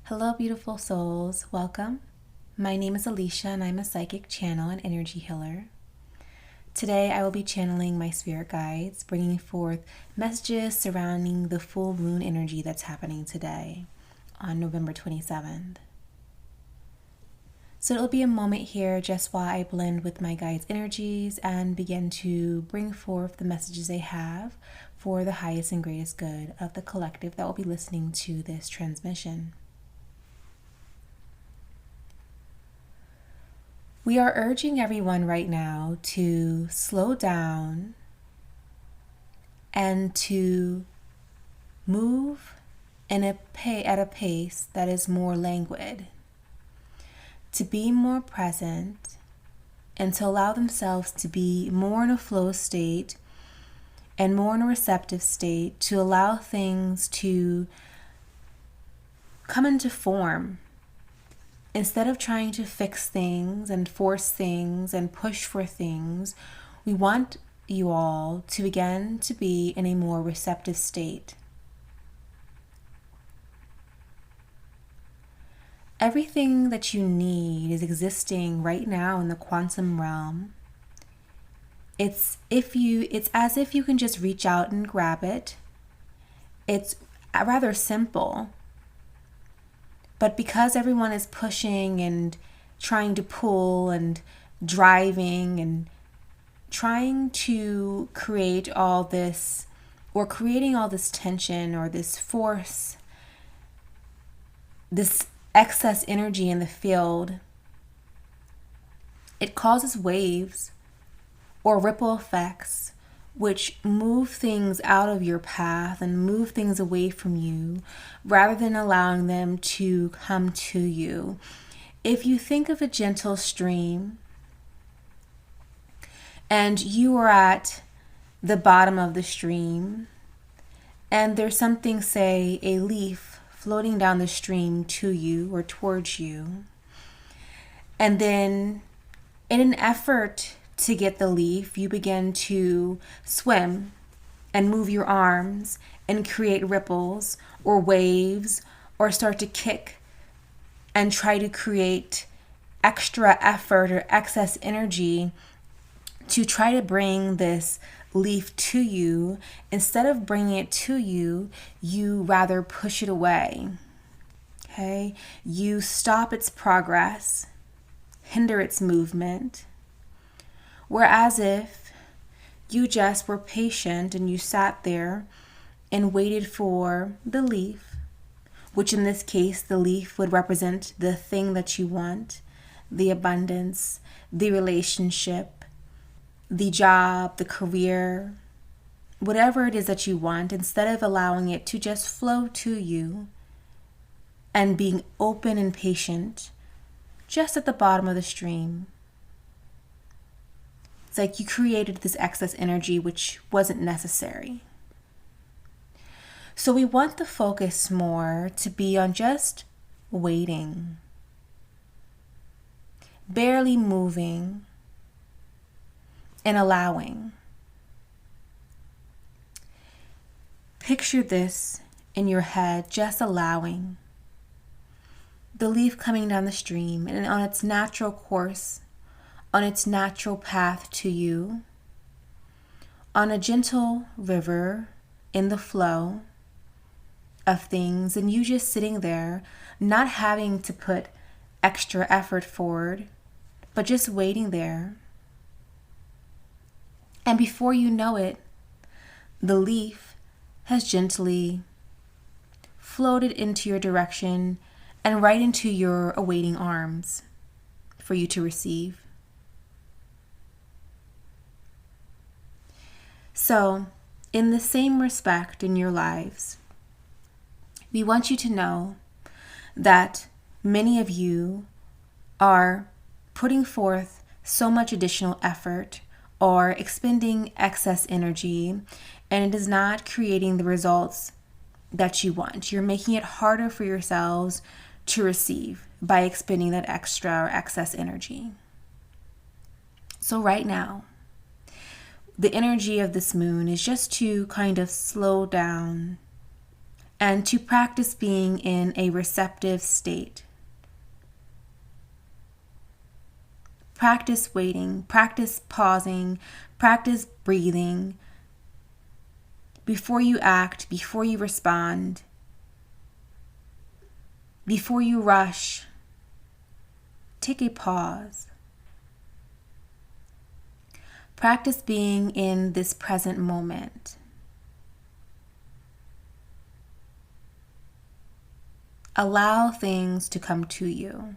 Hello, beautiful souls. Welcome. My name is Aleesha, and I'm a psychic channel and energy healer. Today, I will be channeling my spirit guides, bringing forth messages surrounding the full moon energy that's happening today on November 27th. So it'll be a moment here just while I blend with my guides' energies and begin to bring forth the messages they have for the highest and greatest good of the collective that will be listening to this transmission. We are urging everyone right now to slow down and to move at a pace that is more languid, to be more present, and to allow themselves to be more in a flow state and more in a receptive state, to allow things to come into form. Instead of trying to fix things and force things and push for things, we want you all to begin to be in a more receptive state. Everything that you need is existing right now in the quantum realm. It's as if you can just reach out and grab it. It's rather simple. But because everyone is pushing and trying to pull and driving and trying to create all this, or creating all this tension or this force, this excess energy in the field, it causes waves or ripple effects which move things out of your path and move things away from you rather than allowing them to come to you. If you think of a gentle stream and you are at the bottom of the stream and there's something, say a leaf, floating down the stream to you or towards you, and then in an effort to get the leaf, you begin to swim and move your arms and create ripples or waves, or start to kick and try to create extra effort or excess energy to try to bring this leaf to you. Instead of bringing it to you, you rather push it away. Okay? You stop its progress, hinder its movement. Whereas if you just were patient and you sat there and waited for the leaf, which in this case, the leaf would represent the thing that you want, the abundance, the relationship, the job, the career, whatever it is that you want, instead of allowing it to just flow to you and being open and patient just at the bottom of the stream, it's like you created this excess energy which wasn't necessary. So we want the focus more to be on just waiting, barely moving, and allowing. Picture this in your head, just allowing the leaf coming down the stream and on its natural course, on its natural path to you, on a gentle river in the flow of things, and you just sitting there, not having to put extra effort forward, but just waiting there. And before you know it, the leaf has gently floated into your direction and right into your awaiting arms for you to receive. So, in the same respect in your lives, we want you to know that many of you are putting forth so much additional effort or expending excess energy, and it is not creating the results that you want. You're making it harder for yourselves to receive by expending that extra or excess energy. So right now, the energy of this moon is just to kind of slow down and to practice being in a receptive state. Practice waiting, practice pausing, practice breathing before you act, before you respond, before you rush. Take a pause. Practice being in this present moment. Allow things to come to you.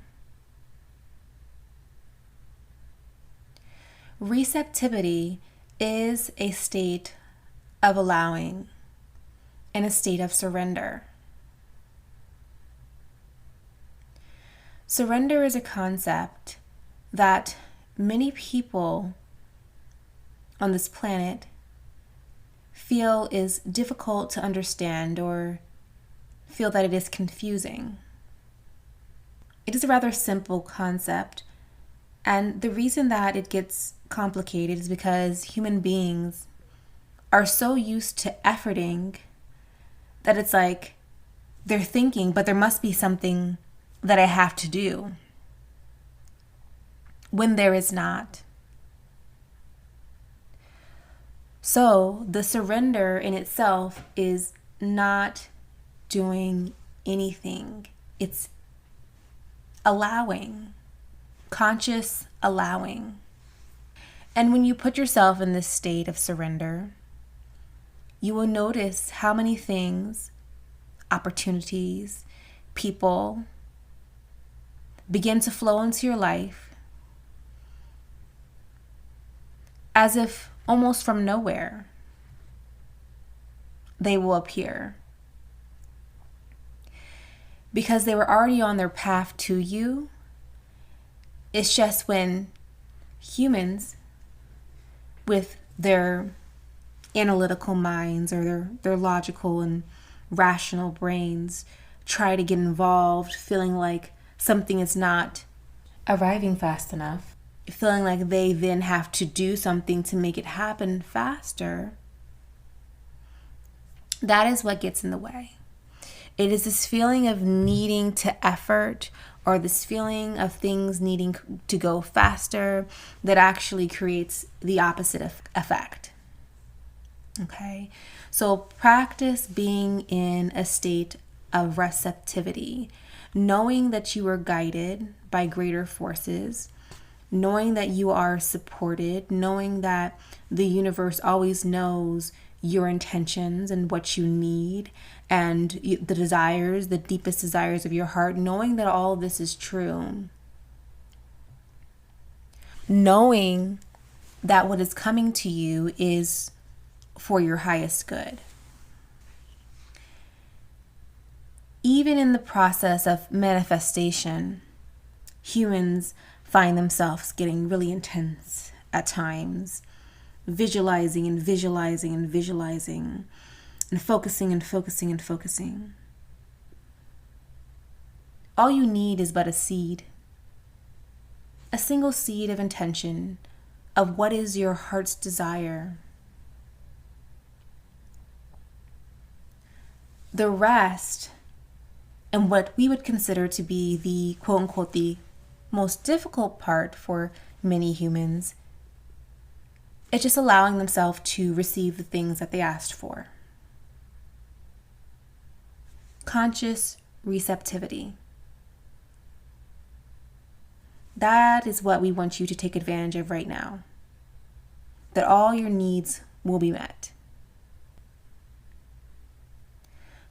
Receptivity is a state of allowing and a state of surrender. Surrender is a concept that many people on this planet feel is difficult to understand or feel that it is confusing. It is a rather simple concept, and the reason that it gets complicated is because human beings are so used to efforting that it's like they're thinking, but there must be something that I have to do, when there is not. So the surrender in itself is not doing anything. It's allowing, conscious allowing. And when you put yourself in this state of surrender, you will notice how many things, opportunities, people begin to flow into your life as if almost from nowhere. They will appear because they were already on their path to you. It's just when humans with their analytical minds or their logical and rational brains try to get involved, feeling like something is not arriving fast enough, feeling like they then have to do something to make it happen faster. That is what gets in the way. It is this feeling of needing to effort, or this feeling of things needing to go faster, that actually creates the opposite effect. Okay, so practice being in a state of receptivity, knowing that you are guided by greater forces, knowing that you are supported, knowing that the universe always knows your intentions and what you need and the desires, the deepest desires of your heart, knowing that all of this is true. Knowing that what is coming to you is for your highest good. Even in the process of manifestation, humans find themselves getting really intense at times, visualizing and visualizing and visualizing, and focusing and focusing and focusing. All you need is but a seed, a single seed of intention of what is your heart's desire. The rest, and what we would consider to be the quote unquote the most difficult part for many humans, it's just allowing themselves to receive the things that they asked for. Conscious receptivity. That is what we want you to take advantage of right now. That all your needs will be met.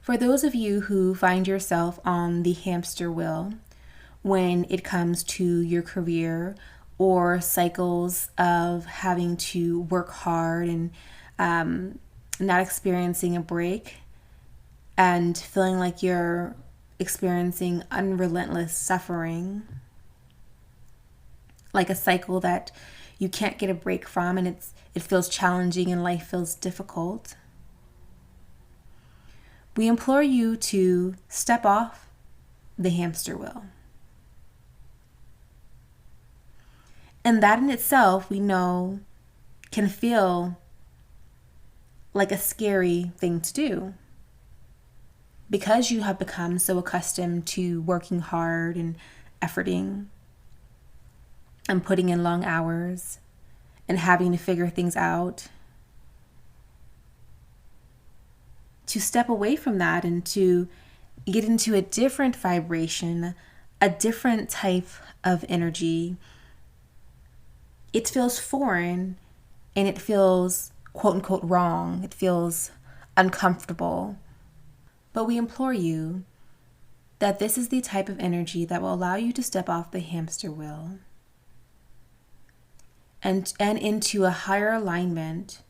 For those of you who find yourself on the hamster wheel when it comes to your career, or cycles of having to work hard and not experiencing a break, and feeling like you're experiencing unrelentless suffering, like a cycle that you can't get a break from, and it feels challenging and life feels difficult, we implore you to step off the hamster wheel. And that in itself, we know, can feel like a scary thing to do. because you have become so accustomed to working hard and efforting and putting in long hours and having to figure things out, to step away from that and to get into a different vibration, a different type of energy, it feels foreign and it feels quote unquote wrong. It feels uncomfortable. But we implore you that this is the type of energy that will allow you to step off the hamster wheel and into a higher alignment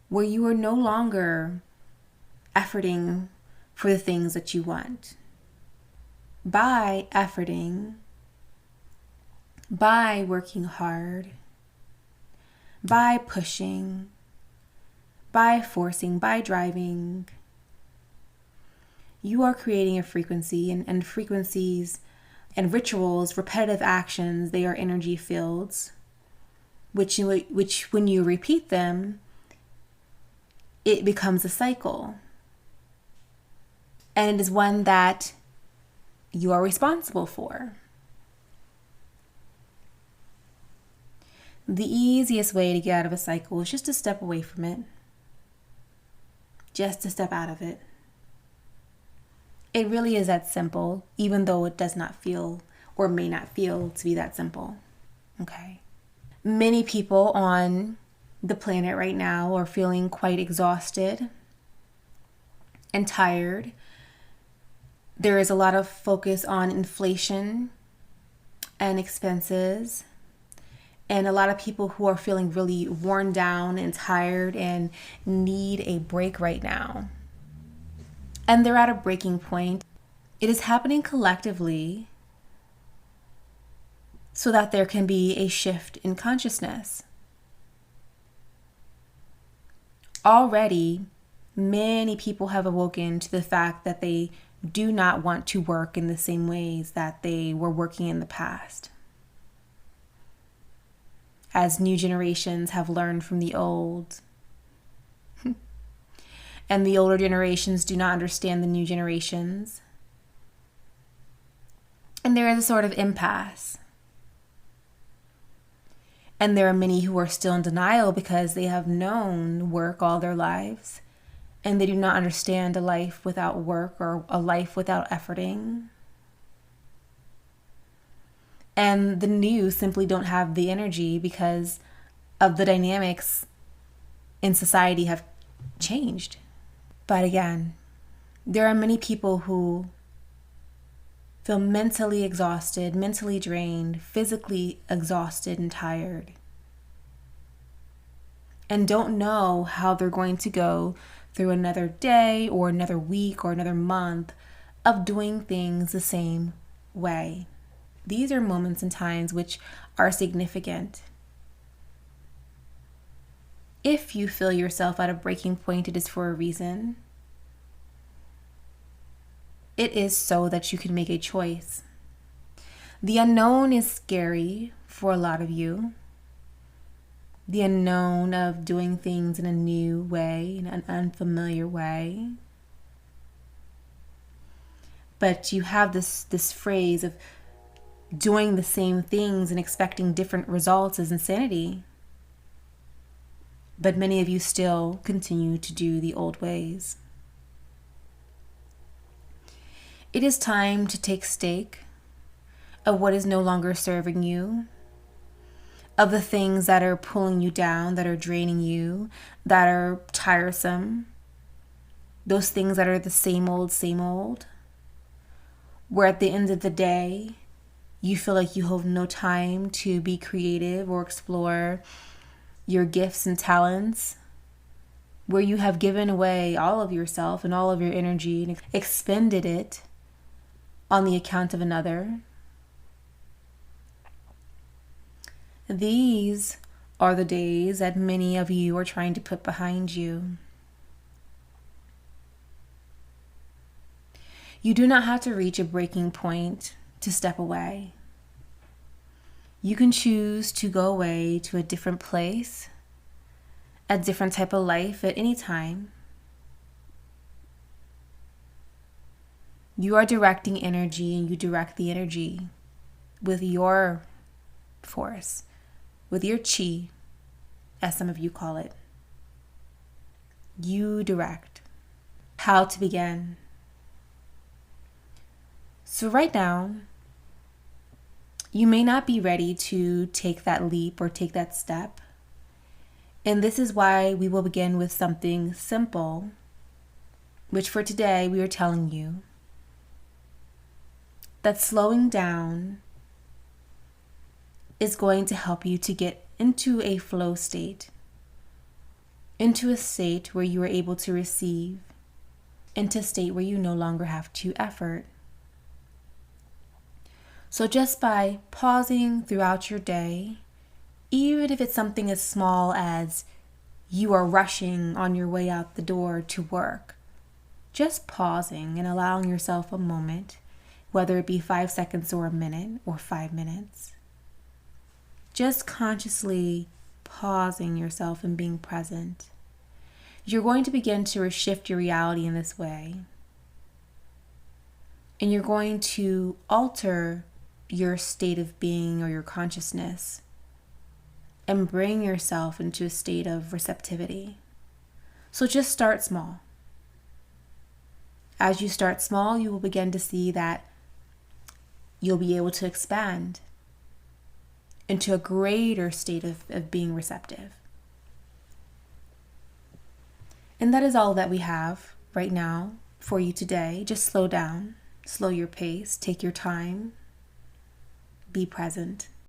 where you are no longer efforting for the things that you want. By efforting, by working hard, by pushing, by forcing, by driving, you are creating a frequency, and frequencies and rituals, repetitive actions, they are energy fields, which when you repeat them, it becomes a cycle. And it is one that you are responsible for. The easiest way to get out of a cycle is just to step away from it. Just to step out of it. It really is that simple, even though it does not feel or may not feel to be that simple. Okay. Many people on the planet right now are feeling quite exhausted and tired. There is a lot of focus on inflation and expenses, and a lot of people who are feeling really worn down and tired and need a break right now. And they're at a breaking point. It is happening collectively so that there can be a shift in consciousness. Already, many people have awoken to the fact that they do not want to work in the same ways that they were working in the past. As new generations have learned from the old, and the older generations do not understand the new generations. And there is a sort of impasse. And there are many who are still in denial because they have known work all their lives, and they do not understand a life without work or a life without efforting. And the new simply don't have the energy because of the dynamics in society have changed. But again, there are many people who feel mentally exhausted, mentally drained, physically exhausted and tired, and don't know how they're going to go through another day or another week or another month of doing things the same way. These are moments and times which are significant. If you feel yourself at a breaking point, it is for a reason. It is so that you can make a choice. The unknown is scary for a lot of you. The unknown of doing things in a new way, in an unfamiliar way. But you have this phrase of doing the same things and expecting different results is insanity. But many of you still continue to do the old ways. It is time to take stake of what is no longer serving you, of the things that are pulling you down, that are draining you, that are tiresome, those things that are the same old, where at the end of the day, you feel like you have no time to be creative or explore your gifts and talents, where you have given away all of yourself and all of your energy and expended it on the account of another. These are the days that many of you are trying to put behind you. You do not have to reach a breaking point to step away. You can choose to go away to a different place, a different type of life at any time. You are directing energy, and you direct the energy with your force, with your chi, as some of you call it. You direct. How to begin? So right now, you may not be ready to take that leap or take that step. And this is why we will begin with something simple, which for today we are telling you that slowing down is going to help you to get into a flow state, into a state where you are able to receive, into a state where you no longer have to effort. So just by pausing throughout your day, even if it's something as small as you are rushing on your way out the door to work, just pausing and allowing yourself a moment, whether it be 5 seconds or a minute or 5 minutes, just consciously pausing yourself and being present. You're going to begin to shift your reality in this way. And you're going to alter your state of being or your consciousness and bring yourself into a state of receptivity. So just start small. As you start small, you will begin to see that you'll be able to expand into a greater state of being receptive. And that is all that we have right now for you today. Just slow down, slow your pace, take your time, be present.